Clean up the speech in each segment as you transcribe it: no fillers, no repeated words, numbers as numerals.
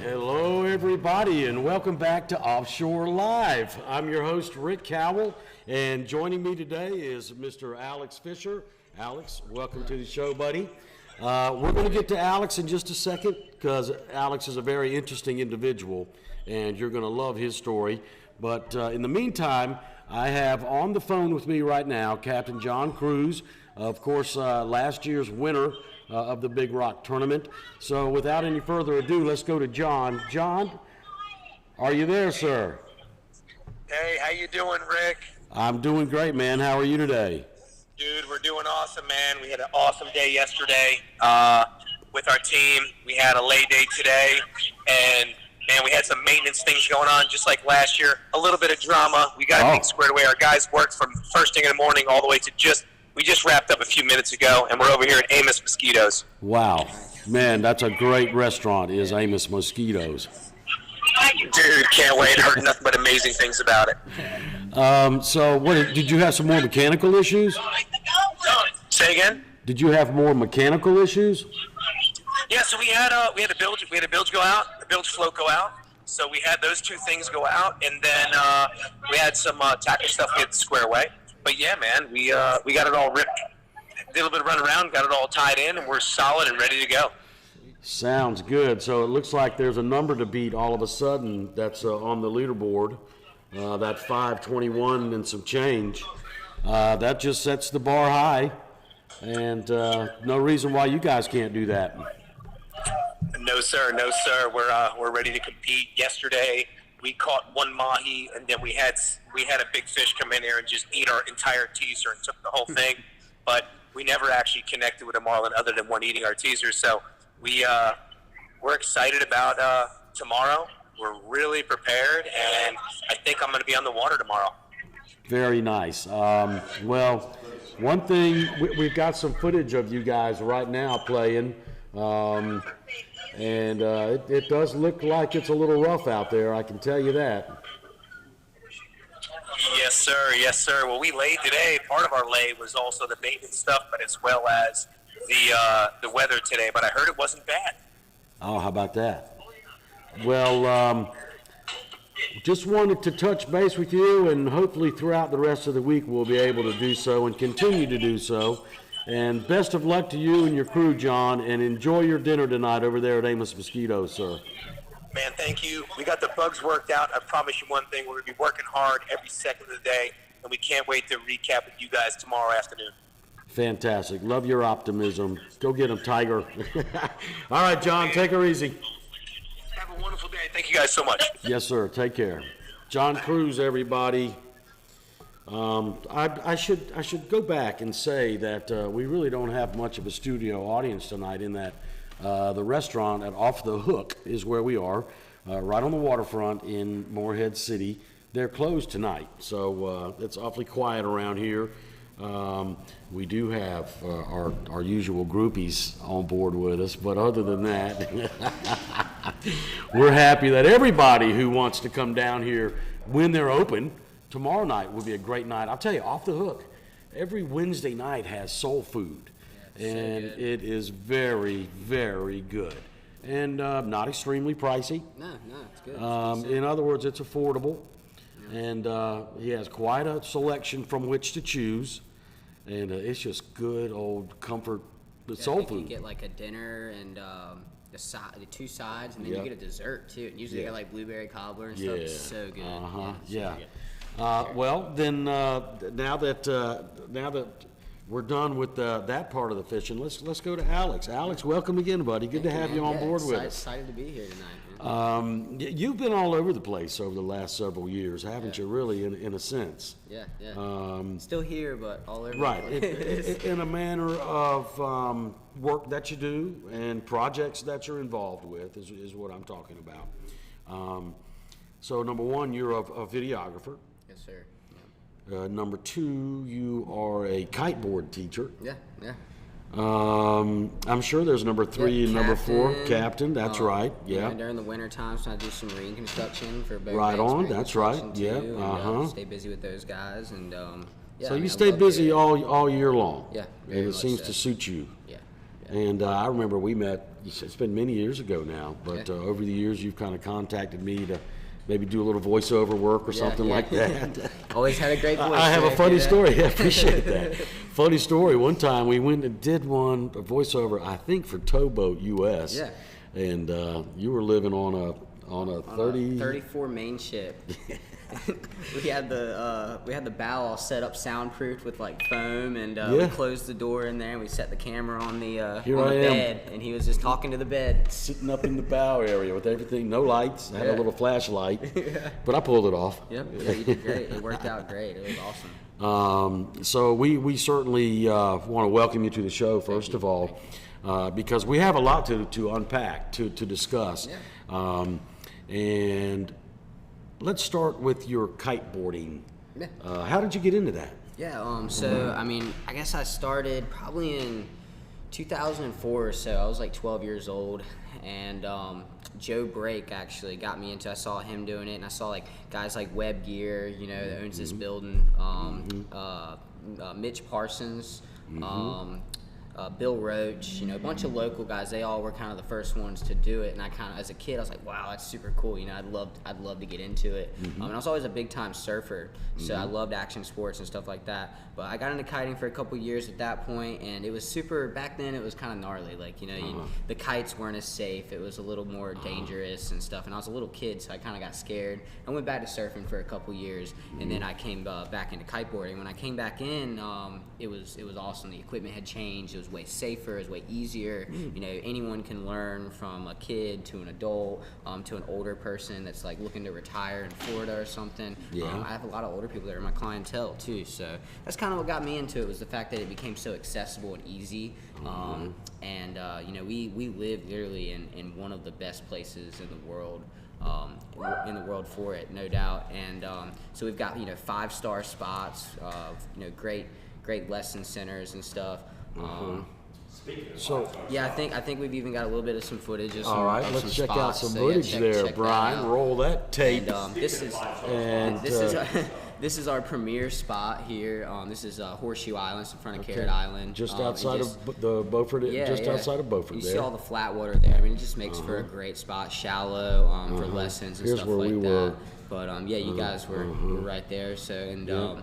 Hello, everybody, and welcome back to Offshore-Live. I'm your host, Rick Cowell, and joining me today is Mr. Alex Fisher. Alex, welcome to the show, buddy. We're going to get to Alex in just a second because Alex is a very interesting individual, and you're going to love his story. But in the meantime, I have on the phone with me right now Captain John Cruz, of course, last year's winner of the Big Rock Tournament. So without any further ado, let's go to John. John, are you there, sir? Hey, how you doing, Rick? I'm doing great, man. How are you today? Dude, we're doing awesome, man. We had an awesome day yesterday with our team. We had a lay day today, and man, we had some maintenance things going on, just like last year. A little bit of drama. We got things squared away. Our guys worked from first thing in the morning all the way to we just wrapped up a few minutes ago, and we're over here at Amos Mosquitoes. Wow. Man, that's a great restaurant, is Amos Mosquitoes. Dude, can't wait. Heard nothing but amazing things about it. So did you have some more mechanical issues? Say again? Did you have more mechanical issues? Yeah, so we had a bilge go out, the bilge float go out. So we had those two things go out, and then we had some tackle stuff we had to square away. But yeah, man, we got it all ripped. Did a little bit of run around, got it all tied in, and we're solid and ready to go. Sounds good. So it looks like there's a number to beat all of a sudden that's on the leaderboard. That 521 and some change. That just sets the bar high, and no reason why you guys can't do that. No, sir. No, sir. We're ready to compete. Yesterday, we caught one mahi, and then we had a big fish come in here and just eat our entire teaser and took the whole thing. But we never actually connected with a marlin other than one eating our teaser. So we're excited about tomorrow. We're really prepared, and I think I'm going to be on the water tomorrow. Very nice. Well, one thing, we've got some footage of you guys right now playing. And it does look like it's a little rough out there, I can tell you that. Yes, sir. Yes, sir. Well, we laid today. Part of our lay was also the maintenance stuff, but as well as the weather today. But I heard it wasn't bad. Oh, how about that? Well, just wanted to touch base with you, and hopefully throughout the rest of the week we'll be able to do so and continue to do so. And best of luck to you and your crew, John, and enjoy your dinner tonight over there at Amos Mosquitoes, sir. Man, thank you. We got the bugs worked out. I promise you one thing, we're going to be working hard every second of the day, and we can't wait to recap with you guys tomorrow afternoon. Fantastic. Love your optimism. Go get him, Tiger. All right, John, take her easy. Have a wonderful day. Thank you guys so much. Yes, sir. Take care. John Cruz, everybody. I should go back and say that we really don't have much of a studio audience tonight, in that the restaurant at Off the Hook is where we are, right on the waterfront in Morehead City. They're closed tonight, so it's awfully quiet around here. We do have our usual groupies on board with us, but other than that, we're happy that everybody who wants to come down here when they're open. Tomorrow night will be a great night. I'll tell you, Off the Hook, every Wednesday night has soul food, and so it is very, very good, and not extremely pricey. No, it's good. In other words, it's affordable, and he has quite a selection from which to choose, and it's just good old comfort soul food. You get like a dinner and the two sides, and then you get a dessert too. And usually you get like blueberry cobbler and stuff. It's so good. Yeah. Well, then now that we're done with that part of the fishing, let's go to Alex. Alex, welcome again, buddy. Good to have you on board with us. Excited to be here tonight. You've been all over the place over the last several years, haven't you? Really, in a sense. Yeah. Still here, but all over. Right. In a manner of work that you do and projects that you're involved with is what I'm talking about. So number one, you're a videographer. Yes, sir. Number two, you are a kiteboard teacher. Yeah. I'm sure there's number three and number four, captain. That's right. Yeah. During the winter times, I do some marine construction for boat. Right on. That's right. Yeah. And, stay busy with those guys, and so you stay busy all year long. Yeah. And it seems to suit you. Yeah. And I remember we met, it's been many years ago now, but Yeah. Over the years you've kind of contacted me to maybe do a little voiceover work or something like that. Always had a great voice. I have a Rick, funny yeah. story. I appreciate that. Funny story. One time we went and did a voiceover, I think for Towboat US. Yeah. And you were living on a 34 main ship. we had the bow all set up soundproofed with like foam, and we closed the door in there, and we set the camera on the bed, and he was just talking to the bed. Sitting up in the bow area with everything, no lights. I had a little flashlight, but I pulled it off. Yep, yeah, you did great. It worked out great. It was awesome. So we certainly want to welcome you to the show, first of all, because we have a lot to unpack, to discuss. Yeah. And let's start with your kiteboarding. Yeah. How did you get into that? Yeah, so, I mean, I guess I started probably in 2004 or so. I was like 12 years old, and Joe Brake actually got me into. I saw him doing it, and I saw like guys like Web Gear, you know, that owns this building, Mitch Parsons, Bill Roach, you know, a bunch of local guys. They all were kind of the first ones to do it, and I kind of, as a kid, I was like, wow, that's super cool. You know, I'd love to get into it. And I was always a big time surfer, so I loved action sports and stuff like that. But I got into kiting for a couple years at that point, and it was super. Back then, it was kind of gnarly. Like, you know, the kites weren't as safe. It was a little more dangerous and stuff. And I was a little kid, so I kind of got scared. I went back to surfing for a couple years, and then I came back into kiteboarding. When I came back in, it was awesome. The equipment had changed. It was way safer. It was way easier. You know, anyone can learn, from a kid to an adult, to an older person that's like looking to retire in Florida or something. I have a lot of older people that are my clientele too, so that's kind of what got me into it, was the fact that it became so accessible and easy. You know, we live literally in one of the best places in the world. For it, no doubt. And so we've got, you know, 5-star spots, you know, great lesson centers and stuff. So yeah, I think we've even got a little bit of some footage of some. all right, of let's some check out spots. some So, yeah, footage check there, that Brian. out. Roll that tape. And this is this is our premier spot here. This is Horseshoe Island, it's in front of Carrot Island. Just outside of the Beaufort, outside of Beaufort You there. see all the flat water there. I mean, it just makes for a great spot, shallow, for lessons and Here's stuff where like we that. were. But yeah, you guys were right there. So, and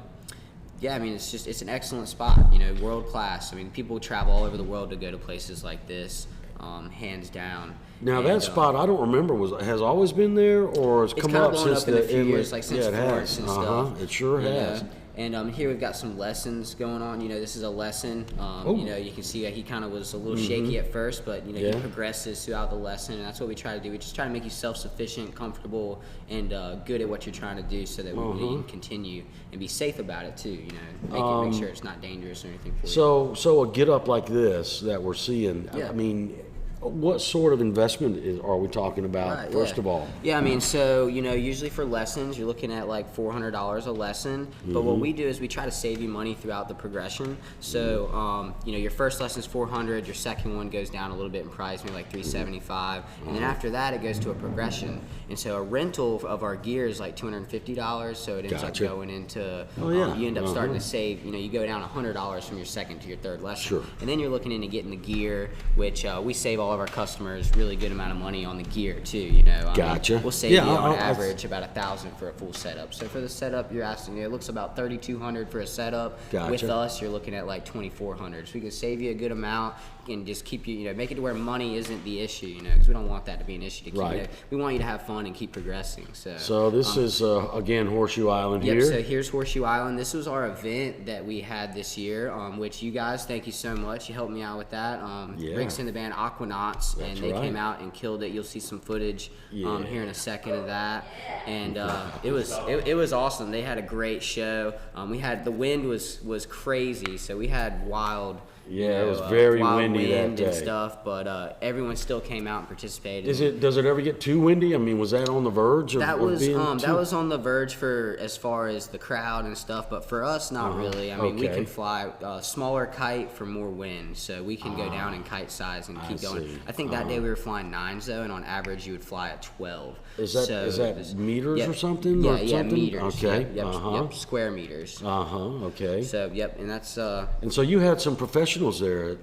yeah, I mean, it's an excellent spot, you know, world class. I mean, people travel all over the world to go to places like this, hands down. Now And, that spot, I don't remember, has always been there, or has it's come kind of up blown since up in a the few inlet? years, like since it Florence has. and stuff. It sure you has. know. And here we've got some lessons going on. You know, this is a lesson. You know, you can see that he kind of was a little shaky at first, but, you know, he progresses throughout the lesson, and that's what we try to do. We just try to make you self-sufficient, comfortable, and good at what you're trying to do, so that you can continue and be safe about it too. You know, make sure it's not dangerous or anything for you. So a get up like this that we're seeing, Yeah. I mean, what sort of investment are we talking about, Right, first yeah. of all? Yeah, I mean, so, you know, usually for lessons, you're looking at like $400 a lesson. But what we do is we try to save you money throughout the progression. So, you know, your first lesson is $400, your second one goes down a little bit in price, maybe like $375, and then after that, it goes to a progression. And so a rental of our gear is like $250, so it ends up Gotcha. going into, yeah. you end up starting to save, you know, you go down $100 from your second to your third lesson. Sure. And then you're looking into getting the gear, which we save all of our customers really good amount of money on the gear too, you know. I mean, Gotcha. we'll save Yeah, you on I'll- average about $1,000 for a full setup. So for the setup, you're asking, it looks about $3,200 for a setup. Gotcha. With us, you're looking at like $2,400. So we can save you a good amount and just keep you, you know, make it to where money isn't the issue, you know, because we don't want that to be an issue to keep. Right. You know, we want you to have fun and keep progressing. So this is, again, Horseshoe Island Yep, here. so here's Horseshoe Island. This was our event that we had this year, which you guys, thank you so much. You helped me out with that. Yeah. Rick's in the band Aquanauts, and they right. came out and killed it. You'll see some footage here in a second of that. And it was awesome. They had a great show. The wind was crazy, so we had wild. Yeah, it was very wild windy that wind day. and stuff, but everyone still came out and participated. Does it ever get too windy? I mean, was that on the verge of That of was being that too- was on the verge for as far as the crowd and stuff, but for us, not really. I mean, we Okay. can fly a smaller kite for more wind, so we can go down in kite size and keep going. see. I think that day we were flying 9s though, and on average you would fly at 12. Is that it was- meters yep. or something? Yeah, or yeah, something? meters. Okay. Yep, yep, yep, square meters. Okay. So yep, and that's And so you had some professional professionals there.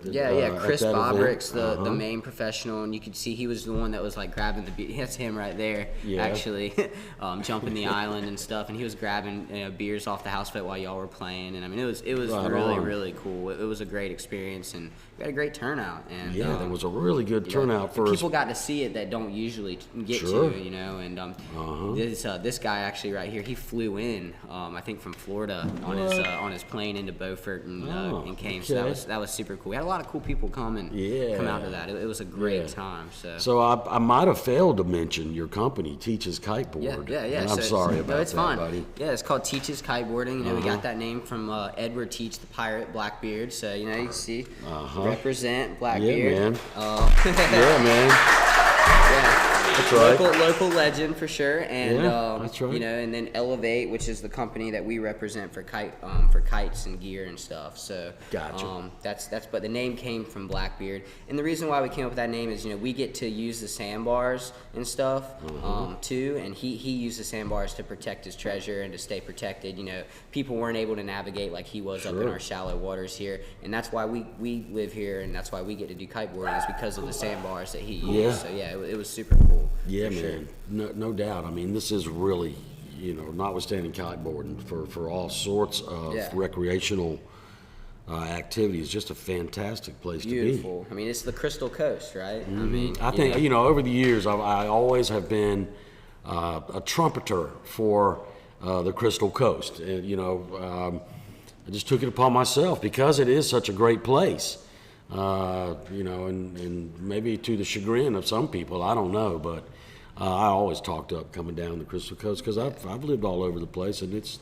Chris at that Bobrick's event. the main professional, and you could see he was the one that was like grabbing the that's him right there, actually, jumping the island and stuff, and he was grabbing beers off the houseboat while y'all were playing, and I mean it was really cool. It was a great experience, and we had a great turnout, and there was a really good turnout for people got to see it that don't usually get to, and this guy actually right here, he flew in, I think from Florida on his plane into Beaufort and came. So that was super cool. We had a lot of cool people come out to that. It was a great time. So I might have failed to mention your company, Teaches Kiteboard. Yeah. And I'm sorry about it's that, fine. buddy. Yeah, it's called Teaches Kiteboarding. We got that name from Edward Teach, the pirate, Blackbeard. So you can see represent Blackbeard. Yeah, man. Yeah, man. Yeah. That's right. Local legend for sure, and that's right. And then Elevate, which is the company that we represent for kites and gear and stuff. So gotcha. But the name came from Blackbeard, and the reason why we came up with that name is we get to use the sandbars and stuff too, and he used the sandbars to protect his treasure and to stay protected. People weren't able to navigate like he was up in our shallow waters here, and that's why we live here, and that's why we get to do kiteboarding is because of the sandbars that he used. Yeah. So it was super cool. Yeah, man. Sure. No doubt. I mean, this is really, notwithstanding kiteboarding, for all sorts of recreational activities, just a fantastic place to be. Beautiful. I mean, it's the Crystal Coast, right? I mean, I think, over the years, I always have been a trumpeter for the Crystal Coast. I just took it upon myself because it is such a great place. And maybe to the chagrin of some people, I don't know, but I always talked up coming down the Crystal Coast because I've lived all over the place, and this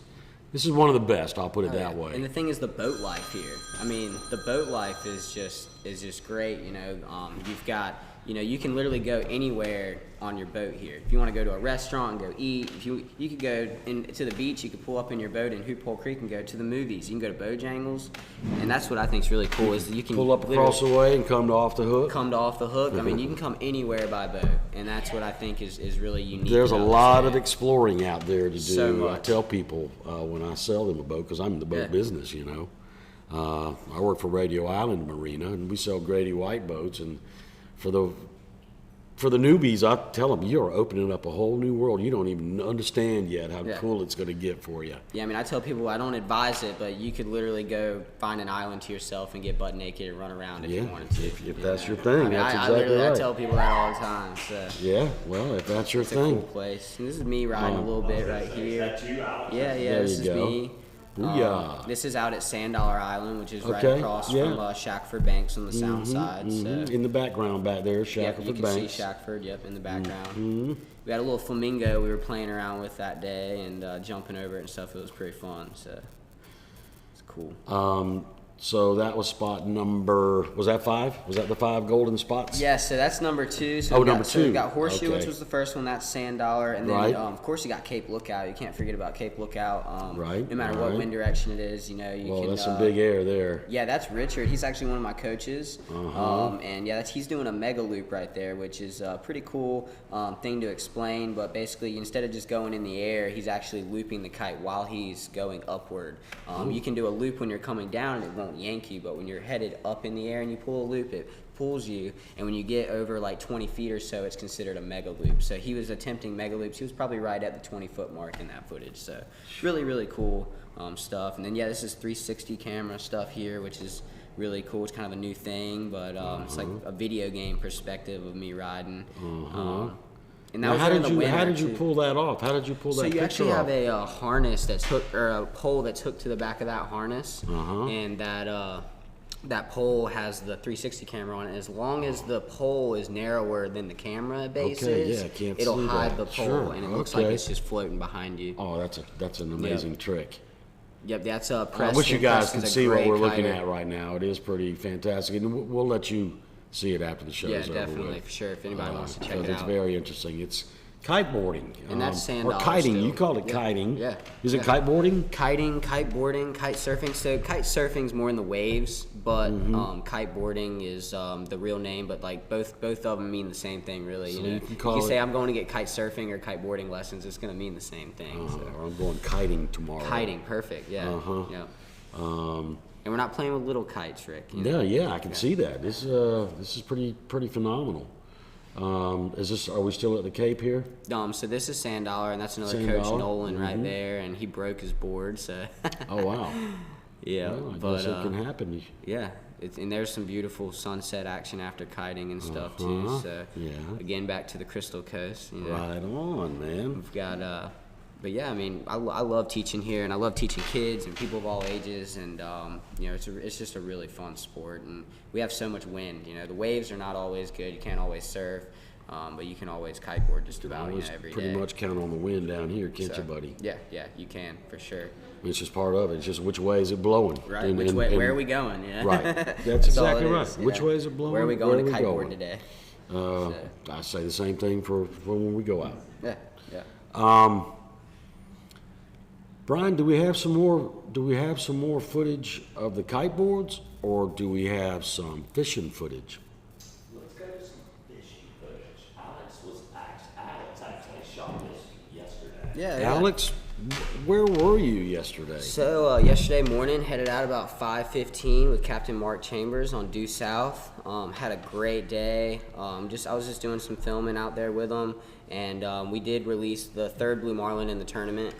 is one of the best. I'll put it that way. And the thing is, the boat life here. I mean, the boat life is just great. You've got. You can literally go anywhere on your boat here. If you want to go to a restaurant and go eat, if you could go to the beach, you could pull up in your boat in Hoop Hole Creek and go to the movies. You can go to Bojangles, and that's what I think is really cool is that you can pull up across the way and come to Off the Hook. I mean, you can come anywhere by boat, and that's what I think is really unique. There's a lot of exploring out there to do. So much. I tell people when I sell them a boat, because I'm in the boat business, I work for Radio Island Marina, and we sell Grady White boats, and for the newbies, I tell them, you're opening up a whole new world. You don't even understand yet how cool it's going to get for you. Yeah, I mean, I tell people I don't advise it, but you could literally go find an island to yourself and get butt naked and run around if you wanted to. If that's your thing, that's exactly right. I tell people that all the time. So. Yeah, well, if that's your thing. It's a cool place. And this is me riding a little bit right here. Yeah, this is me. This is out at Sand Dollar Island, which is right across from Shackford Banks on the south side. So. In the background back there, Shackford you can Banks. see Shackford, in the background. We had a little flamingo we were playing around with that day and jumping over it and stuff. It was pretty fun, so it's cool. So that was spot number, was that 5? Was that the 5 golden spots? Yeah, so that's number 2. So number 2. So we got Horseshoe, which was the first one. That's Sand Dollar. And then, of course, you got Cape Lookout. You can't forget about Cape Lookout. No matter what wind direction it is, you can... that's some big air there. Yeah, that's Richard. He's actually one of my coaches. And, he's doing a mega loop right there, which is a pretty cool thing to explain. But basically, instead of just going in the air, he's actually looping the kite while he's going upward. You can do a loop when you're coming down, and it won't yank you, but when you're headed up in the air and you pull a loop, it pulls you, and when you get over like 20 feet or so, it's considered a mega loop. So he was attempting mega loops. He was probably right at the 20-foot mark in that footage. So really, really cool stuff. And then this is 360 camera stuff here, which is really cool. It's kind of a new thing, but it's like a video game perspective of me riding. And that was during the winter. How did you pull that off? How did you pull that picture off? So you actually have a harness that's hooked, or a pole that's hooked to the back of that harness, and that pole has the 360 camera on it. As long as the pole is narrower than the camera base it'll hide the pole, and it looks like it's just floating behind you. Oh, that's an amazing trick. Yep, that's Preston. I wish you guys could see what we're looking at right now. It is pretty fantastic, and we'll let you see it after the show's over. Yeah, definitely, for sure. If anybody wants to check it out. It's very interesting. It's kiteboarding. And that's Sand Or Dollar kiting. still. You call it kiting. Yeah. Is it kiteboarding? Kiting, kiteboarding, kite surfing. So kite surfing's more in the waves, but kiteboarding is the real name. But like both of them mean the same thing, really. So you can say I'm going to get kite surfing or kiteboarding lessons, it's going to mean the same thing. Or I'm going kiting tomorrow. Kiting, perfect. Yeah. And we're not playing with little kites, Rick. You Yeah, know? yeah, I can see that. This is pretty phenomenal. Are we still at the Cape here? So this is Sand Dollar, and that's another Sand Coach Dollar? Nolan right there, and he broke his board, so. Oh, wow. Yeah, Well, I but guess it can happen. yeah, and there's some beautiful sunset action after kiting and stuff too. So yeah. again, back to the Crystal Coast. You know, Right on, man. we've got. But yeah, I mean, I love teaching here, and I love teaching kids and people of all ages, and you know, it's just a really fun sport, and we have so much wind. You know, the waves are not always good. You can't always surf, but you can always kiteboard just about every day. Pretty much count on the wind down here, can't you, buddy? Yeah, you can for sure. It's just part of it. It's just which way is it blowing? Right. Where are we going? Yeah. Right. That's That's exactly all it right. is, Which yeah. way is it blowing? Where are we going to we kiteboard today? I say the same thing for when we go out. Yeah. Brian, do we have some more footage of the kiteboards, or do we have some fishing footage? Let's go to some fishing footage. Alex actually shot this yesterday. Yeah. Alex, where were you yesterday? So yesterday morning, headed out about 5:15 with Captain Mark Chambers on due south. Had a great day. I was just doing some filming out there with him, and we did release the third blue marlin in the tournament.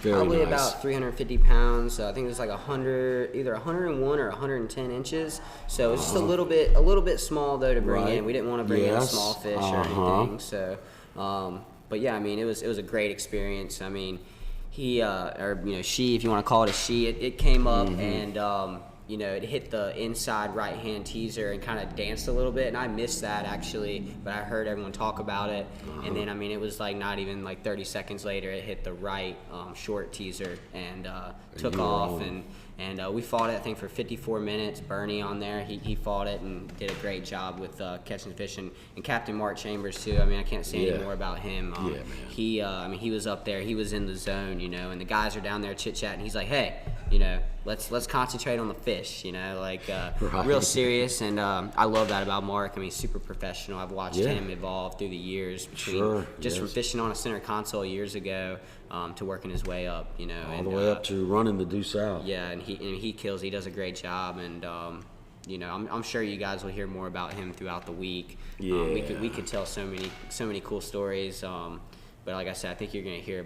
Very Probably nice. about 350 pounds. I think it was like either 101 or 110 inches. So it's just a little bit small though to bring Right. in. We didn't want to bring in a Yes. small fish or anything. So, but yeah, I mean, it was a great experience. I mean, he or you know she, if you want to call it a she, it came up and you know, it hit the inside right hand teaser and kind of danced a little bit, and I missed that actually, but I heard everyone talk about it, and then I mean it was like not even like 30 seconds later it hit the right short teaser and took you were off, on. and we fought it I think for 54 minutes. Bernie on there, he fought it and did a great job with catching fish, and Captain Mark Chambers too. I mean I can't say Yeah. any more about him. Yeah, man. He I mean he was up there, he was in the zone, you know, and the guys are down there chit chatting. He's like, hey, you know, let's concentrate on the fish, you know, like Right. real serious, and I love that about Mark. I mean, super professional. I've watched Yeah. him evolve through the years between Sure, just from yes. fishing on a center console years ago to working his way up, you know. All the way up to running the due south. Yeah, and he kills. He does a great job, and you know, I'm sure you guys will hear more about him throughout the week. We Yeah. could tell so many cool stories. But like I said, I think you're going to hear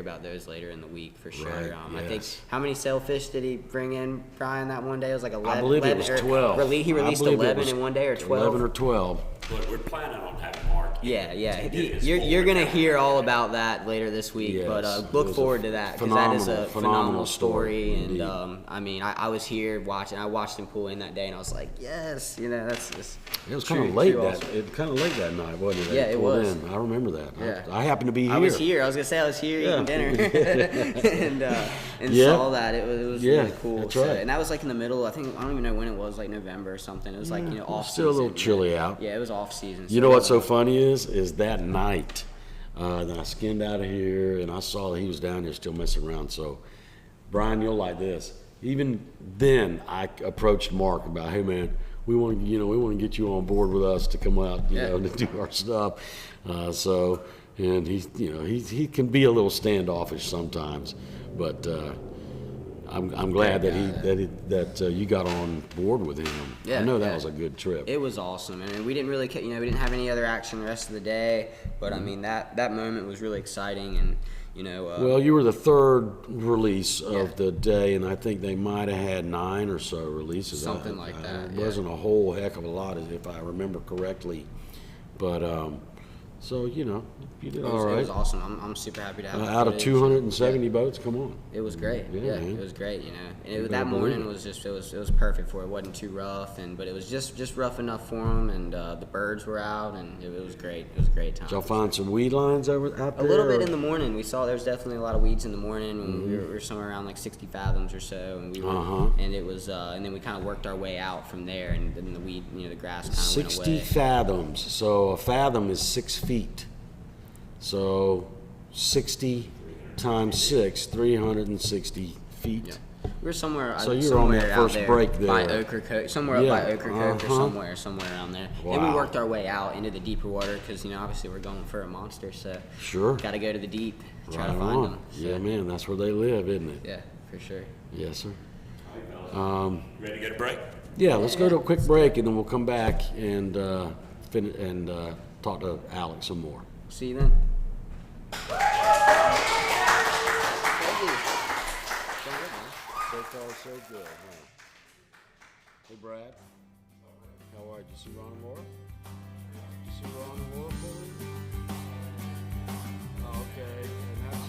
about those later in the week for sure. Right, I think yes. how many sailfish did he bring in, Brian, that one day? It was like 11. I believe it was 12. He released I believe it 11 was in one day, or 12. 11 or 12. But we're planning on having Mark. Yeah. to get his You're forward going to down hear there. all about that later this week. Yes, But it look was a forward to that, because that is a phenomenal phenomenal story. story, And indeed. I mean, I was here watching. I watched him pull in that day, and I was like, yes, you know, that's just. It was true- kind of late true that awesome. night, wasn't it? Yeah, They it pulled was. in. I remember that. Yeah. I happened to be here. I was here. I was gonna say I was here Yeah. eating dinner, and Yeah. saw that. It was Yeah, really cool. that's So- right. and that was like in the middle. I don't even know when it was, like November or something. It was like, you know, it was off still a little season. chilly out. Yeah, it was off season. You know what's so funny is that night, then I skinned out of here and I saw that he was down there still messing around. So, Brian, you'll like this. Even then, I approached Mark about, hey man, we want to get you on board with us to come out, you Yeah. know, to do our stuff. And he can be a little standoffish sometimes, but I'm glad that you got on board with him. Yeah, I know that yeah. was a good trip. It was awesome, and we didn't really, we didn't have any other action the rest of the day. But I mean, that moment was really exciting, and you know. Well, you were the third release of the day, and I think they might have had 9 or so releases. Something like that, It yeah. wasn't a whole heck of a lot, if I remember correctly. But so you know, you did all It right. was awesome. I'm super happy to have the Out of footage. 270 boats, come on. It was great. Yeah, Yeah, man. it was great. You know, and You that better believe morning it. was just it was perfect for it. It wasn't too rough, but it was just rough enough for them. And the birds were out, and it was great. It was a great time. Did y'all find some weed lines out A there? little bit or- in the morning. We saw there was definitely a lot of weeds in the morning when Mm-hmm. we were somewhere around like 60 fathoms or so, and we were, and it was, and then we kind of worked our way out from there, and then the weed, you know, the grass kind of went 60 away. fathoms. So a fathom is 6 feet. So 60 times 6, 360 feet. Yeah. We were somewhere. So you were on that somewhere out first there break by there. Ocracoke, somewhere up by Yeah, Ocracoke or uh-huh. somewhere around there. And we Wow. worked our way out into the deeper water because, you know, obviously we're going for a monster, so Sure. got to go to the deep, try Right to find on. them. So, Yeah, man, that's where they live, isn't it? Yeah, for sure. Yes, sir. Ready to go to break? Yeah, let's go to a quick break, and then we'll come back and talk to Alex some more. See you then. So far, so good. Huh? Hey, Brad. How are you? Did you see Ron and Laura? Did you see Ron and Laura for me? Oh, okay. And that's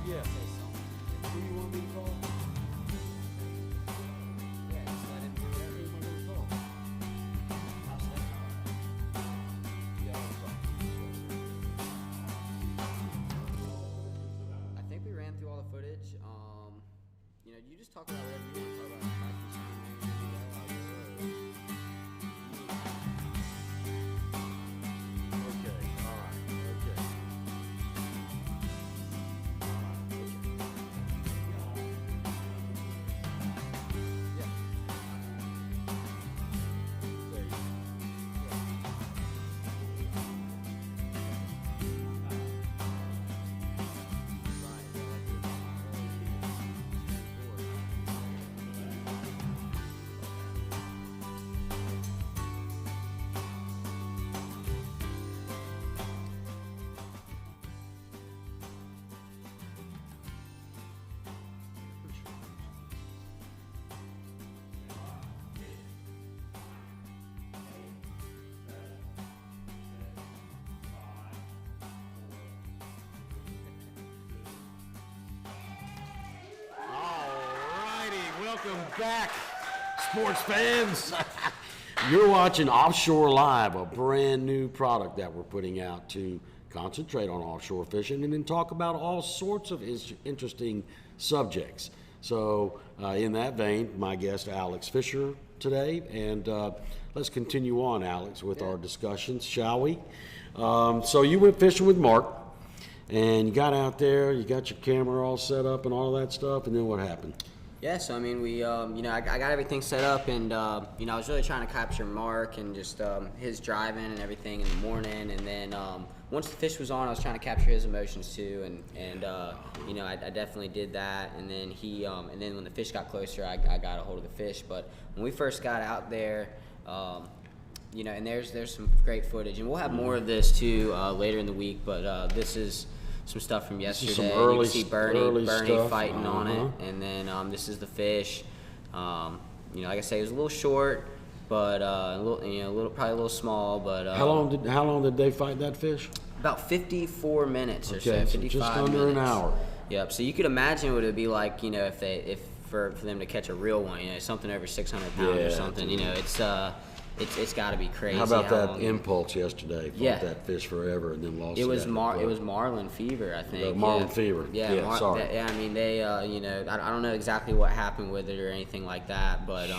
yeah. Who do you want me to call? You just talk about whatever you want to talk about. Okay, all right, okay. Yeah. There you go. Welcome back, sports fans. You're watching Offshore-Live, a brand new product that we're putting out to concentrate on offshore fishing and then talk about all sorts of interesting subjects. So in that vein, my guest Alex Fisher today, and let's continue on, Alex, with our discussions, shall we? So you went fishing with Mark, and you got out there, you got your camera all set up and all that stuff, and then what happened? Yeah, so I mean, we, I got everything set up, and I was really trying to capture Mark and just his driving and everything in the morning, and then once the fish was on, I was trying to capture his emotions too, and I definitely did that, and then and then when the fish got closer, I got a hold of the fish. But when we first got out there, and there's some great footage, and we'll have more of this too later in the week, but this is some stuff from yesterday. Some early, you can see Bernie stuff. fighting on it, and then this is the fish. Like I say, it was a little short, but probably a little small. But how long did they fight that fish? About 54 minutes or so, Okay, 55 just under an hour. Yep. So you could imagine what it would be like, if for them to catch a real one, something over 600 pounds or something. It's got to be crazy. How about that impulse yesterday? Fought that fish forever and then lost it. It was Marlin Fever, I think. Marlin Fever. Yeah, sorry. I mean, they, I don't know exactly what happened with it or anything like that, but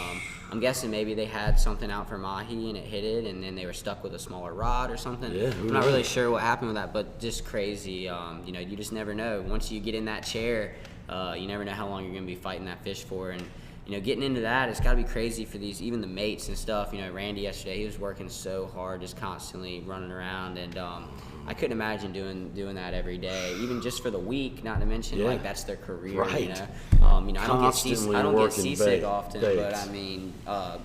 I'm guessing maybe they had something out for mahi and it hit it, and then they were stuck with a smaller rod or something. Yeah, I'm not really sure what happened with that, but just crazy. You just never know. Once you get in that chair, you never know how long you're going to be fighting that fish for, and getting into that, it's got to be crazy for even the mates and stuff. Randy yesterday, he was working so hard, just constantly running around, and I couldn't imagine doing that every day, even just for the week. Not to mention, like, that's their career. Right. I don't get seasick often, baits. but I mean,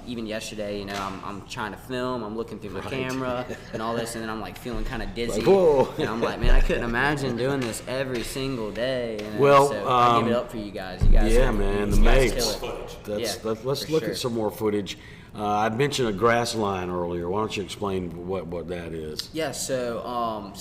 even yesterday, I'm trying to film, I'm looking through my camera and all this, and then I'm like feeling kind of dizzy. Like, whoa. And I'm like, man, I couldn't imagine doing this every single day. Well, so I give it up for you guys. You guys, man, the you guys mates. kill it. Let's look at some more footage. I mentioned a grass line earlier. Why don't you explain what that is? Yeah, so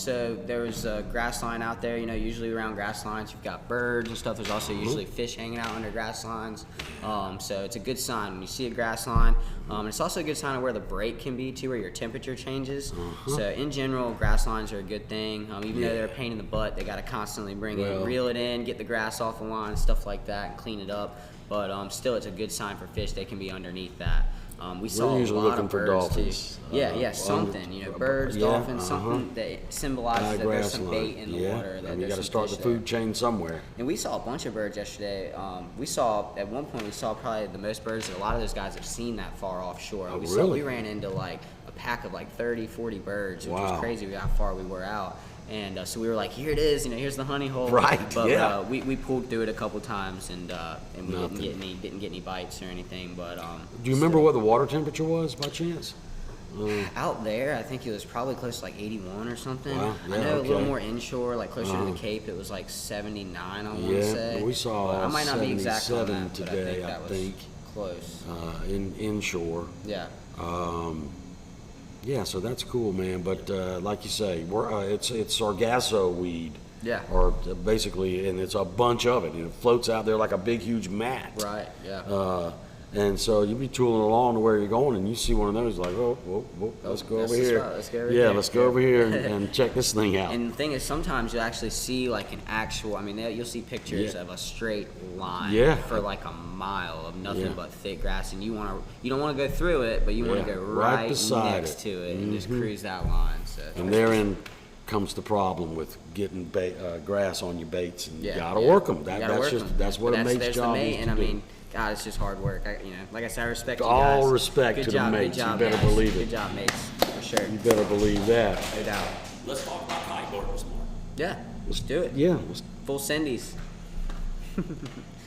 there was a grass line out there. Usually around grass lines you've got birds and stuff. There's also usually fish hanging out under grass lines. So it's a good sign when you see a grass line. It's also a good sign of where the break can be too, where your temperature changes. So in general, grass lines are a good thing. Even though they're a pain in the butt, they got to constantly reel it in, get the grass off the line, stuff like that, and clean it up. But still, it's a good sign for fish. They can be underneath that. We saw a usually lot looking of for birds dolphins. too. Yeah, something, you know, birds, yeah, dolphins, something that symbolizes that there's some bait in the water. I That mean, you there's got to some start the fish food there. chain somewhere. And we saw a bunch of birds yesterday. We saw, at one point, we saw probably the most birds that a lot of those guys have seen that far offshore. Oh, we really? We ran into like a pack of like 30, 40 birds, which Wow. was crazy how far we were out. And so we were like, here it is, you know, here's the honey hole. Right, But yeah. we pulled through it a couple times, and we Nothing. didn't get any bites or anything. But Do you remember what the water temperature was by chance? out there, I think it was probably close to like 81 or something. Wow, I yeah, know a little okay. more inshore, like closer to the Cape, it was like 79, I want to Yeah, say. we saw But I might not be exact on 77 that, but today, I think that was close. in inshore. Yeah. Yeah, so that's cool, man. But like you say, it's sargasso weed. Yeah. Or basically, and it's a bunch of it, and it floats out there like a big, huge mat. Right, yeah. And so you be tooling along to where you're going, and you see one of those, like, oh, let's go that's over the here. spot. Let's go right yeah, there. let's go over here and check this thing out. And the thing is, sometimes you'll actually see like an actual, I mean, you'll see pictures Yeah. of a straight line Yeah. for like a mile of nothing Yeah. but thick grass, and you don't want to go through it, but you want to Yeah, go right right beside next it. to it and just cruise that line. So And therein comes the problem with getting grass on your baits, and you gotta yeah. work them. You That's gotta work just 'em. that's what But a mate's there's the job mate, is and to I do. mean, God, it's just hard work. Like I said, I respect you All guys. respect Good to the job, mates. Good job, You better guys. believe it. Good job, mates, for sure. You better believe that. No doubt. Let's talk about kiteboarding some more. Yeah, let's do it. Yeah. Full sendies.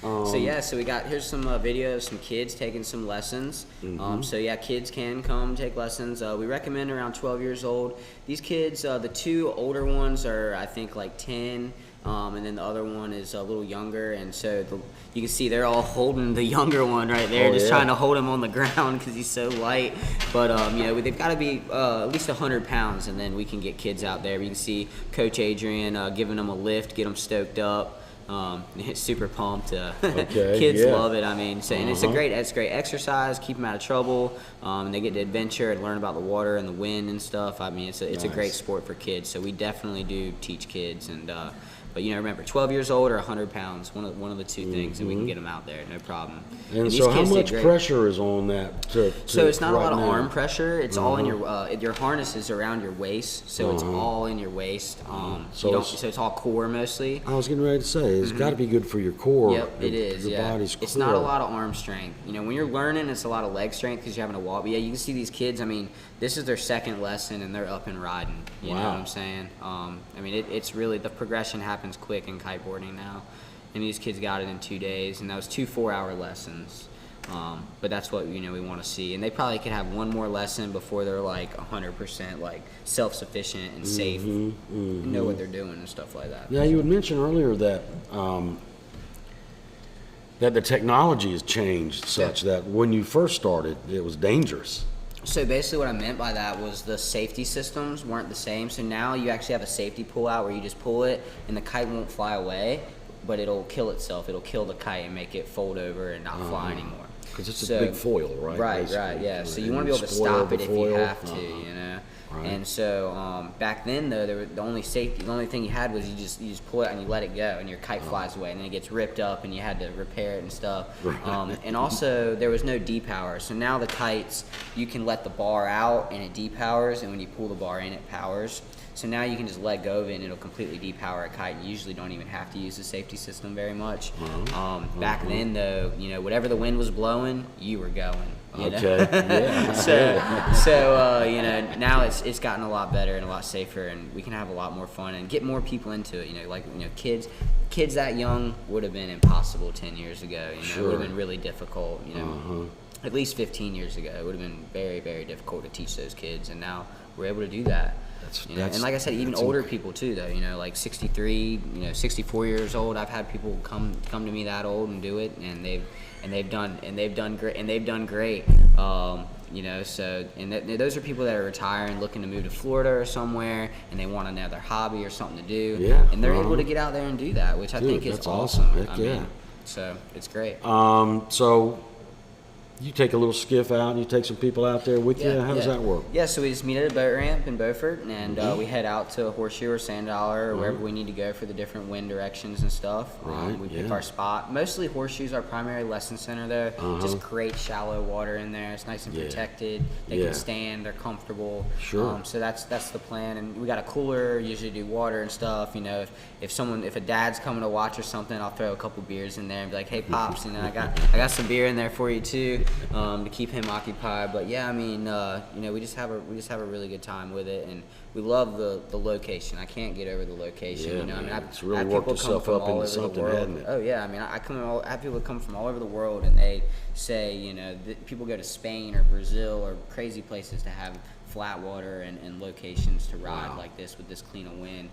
So yeah, so here's some video of some kids taking some lessons. So yeah, kids can come take lessons. We recommend around 12 years old. These kids, the two older ones are I think like 10, and then the other one is a little younger. And so you can see they're all holding the younger one right there, Oh, just yeah. trying to hold him on the ground because he's so light. But you know, they've got to be at least 100 pounds, and then we can get kids out there. You can see Coach Adrian giving them a lift, get them stoked up. Super pumped. Okay, Kids yeah. love it. I mean, so, and it's great exercise. Keep them out of trouble. And they get to adventure and learn about the water and the wind and stuff. I mean, it's a great Nice. sport for kids. So we definitely do teach kids. And but you know, remember, 12 years old or 100 pounds, one of the two things, and we can get them out there, no problem. And these so how kids did much great. pressure is on that? So it's not a right lot of now? arm pressure. It's all in your harness is around your waist, so it's all in your waist. So So it's all core mostly. I was getting ready to say, it's got to be good for your core. Yep, it is. Your Yeah, body's it's core. not a lot of arm strength. You know, when you're learning, it's a lot of leg strength because you're having to walk. But yeah, you can see these kids. I mean, this is their second lesson, and they're up and riding. You know Wow. what I'm saying? I mean, it's really the progression happens quick in kiteboarding now, and these kids got it in 2 days, and that was 2 4-hour lessons. But that's what we want to see, and they probably could have one more lesson before they're like 100% like self-sufficient and safe, and know what they're doing and stuff like that. Yeah, you had mentioned earlier that that the technology has changed such that when you first started, it was dangerous. So basically what I meant by that was the safety systems weren't the same. So now you actually have a safety pull out where you just pull it and the kite won't fly away, but it'll kill itself. It'll kill the kite and make it fold over and not fly anymore. Because it's a big foil, right? Right, basically. yeah. So you And want to be able to spoil stop the it if you foil. have to, you know. Right. And so back then though, the only thing you had was you just pull it and you let it go, and your kite flies away, and then it gets ripped up, and you had to repair it and stuff. And also there was no depower. So now the kites, you can let the bar out and it depowers, and when you pull the bar in, it powers. So now you can just let go of it and it'll completely depower a kite. You usually don't even have to use the safety system very much. Back then though, whatever the wind was blowing, you were going. You know? Okay, yeah. So now it's gotten a lot better and a lot safer, and we can have a lot more fun and get more people into it. Kids that young would have been impossible 10 years ago. It would have been really difficult. At least 15 years ago, it would have been very, very difficult to teach those kids, and now we're able to do that. And like I said, even older people too, though. Like 63, 64 years old. I've had people come to me that old and do it, and they've done great. So those are people that are retiring, looking to move to Florida or somewhere, and they want another hobby or something to do. Yeah, and they're able to get out there and do that, which I think is that's awesome. Heck yeah. So it's great. So You take a little skiff out, and you take some people out there with you? How does that work? Yeah, so we just meet at a boat ramp in Beaufort, and we head out to Horseshoe or Sand Dollar or wherever we need to go for the different wind directions and stuff. Right, We pick our spot. Mostly Horseshoe's our primary lesson center there. Just great shallow water in there. It's nice and protected. They can stand. They're comfortable. Sure. So that's the plan. And we got a cooler. Usually do water and stuff. You know, if a dad's coming to watch or something, I'll throw a couple beers in there and be like, hey pops, you know, I got some beer in there for you too, to keep him occupied. But yeah, I mean, you know, we just have a really good time with it, and we love the location. I can't get over the location. Yeah, you know, man. I mean, It's really I have worked people come itself from up all into over the something, world. hadn't it? Oh yeah, I mean, I have people come from all over the world, and they say, you know, people go to Spain or Brazil or crazy places to have flat water and locations to ride like this with this clean of wind.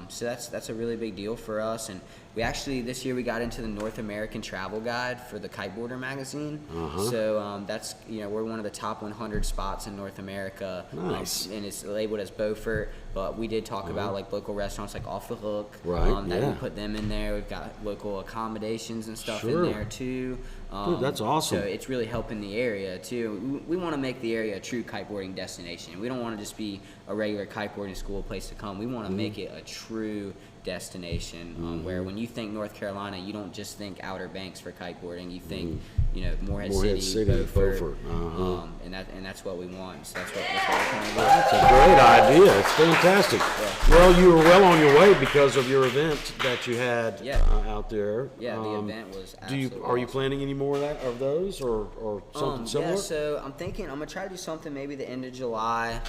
So that's a really big deal for us, and we actually this year we got into the North American Travel Guide for the Kiteboarder magazine. So that's, you know, we're one of the top 100 spots in North America. Nice. And it's labeled as Beaufort, but we did talk about like local restaurants like Off the Hook. Right, That yeah. we put them in there. We've got local accommodations and stuff Sure. in there too. Dude, that's awesome. So it's really helping the area too. We want to make the area a true kiteboarding destination. We don't want to just be a regular kiteboarding school place to come. We want to make it a true destination where when you think North Carolina, you don't just think Outer Banks for kiteboarding. You think, you know, Morehead City, Beaufort, and that's what we want. So that's what we're trying to do. That's a great idea. It's fantastic. Well, you were well on your way because of your event that you had out there. Yeah, the event was Are you absolutely planning any more of those or something similar? Yeah, so I'm thinking I'm gonna try to do something maybe the end of July.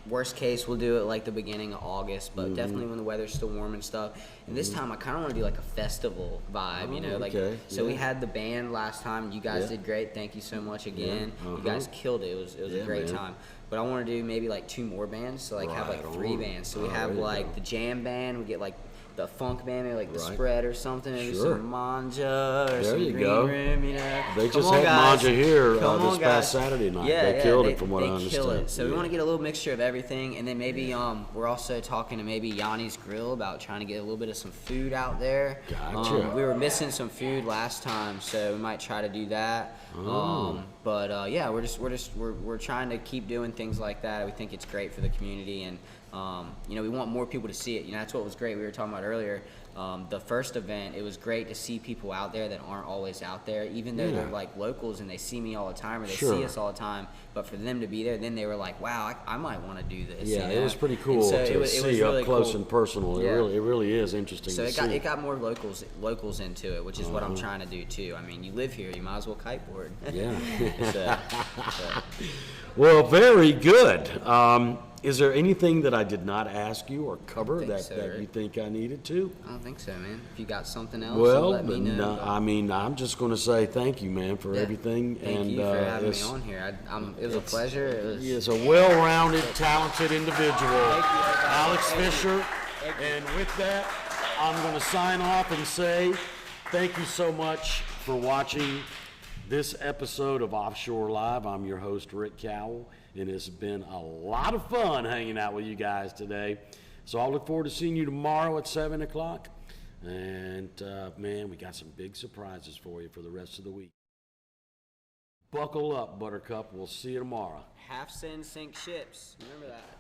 Worst case, we'll do it like the beginning of August, but definitely when the weather's still warm and stuff. And this time, I kind of want to do like a festival vibe, you know, like. okay. So we had the band last time. You guys did great. Thank you so much again. You guys killed it. It was a great time. But I want to do maybe like 2 more bands, so like have like 3 bands. So we have like the jam band. We get like the funk band, maybe like the Spread or something, maybe some Manja or some Green Room, you know. They just had Manja here this past Saturday night. They killed it from what I understand. Kill it. So we want to get a little mixture of everything, and then maybe we're also talking to maybe Yanni's Grill about trying to get a little bit of some food out there. Gotcha. We were missing some food last time, so we might try to do that. But yeah, we're trying to keep doing things like that. We think it's great for the community, and you know, we want more people to see it. You know, that's what was great. We were talking about earlier. The first event, it was great to see people out there that aren't always out there, even though they're like locals and they see me all the time or they see us all the time. But for them to be there, then they were like, "Wow, I might want to do this." Yeah, you know? it was pretty cool So to it see was really up close cool. and personal. It really is interesting. So to it got more locals into it, which is what I'm trying to do too. I mean, you live here, you might as well kiteboard. Yeah. So. Well, very good. Is there anything that I did not ask you or cover that you think I needed to? I don't think so, man. If you got something else, Well, let me know. no, I mean, I'm just going to say thank you, man, for everything. Thank you for having me on here. It was a pleasure. He is a well-rounded, talented individual, Alex Fisher. And with that, I'm going to sign off and say thank you so much for watching this episode of Offshore Live. I'm your host, Rick Cowell, and it's been a lot of fun hanging out with you guys today. So I'll look forward to seeing you tomorrow at 7 o'clock. And, man, we got some big surprises for you for the rest of the week. Buckle up, Buttercup. We'll see you tomorrow. Half sin sink ships. Remember that.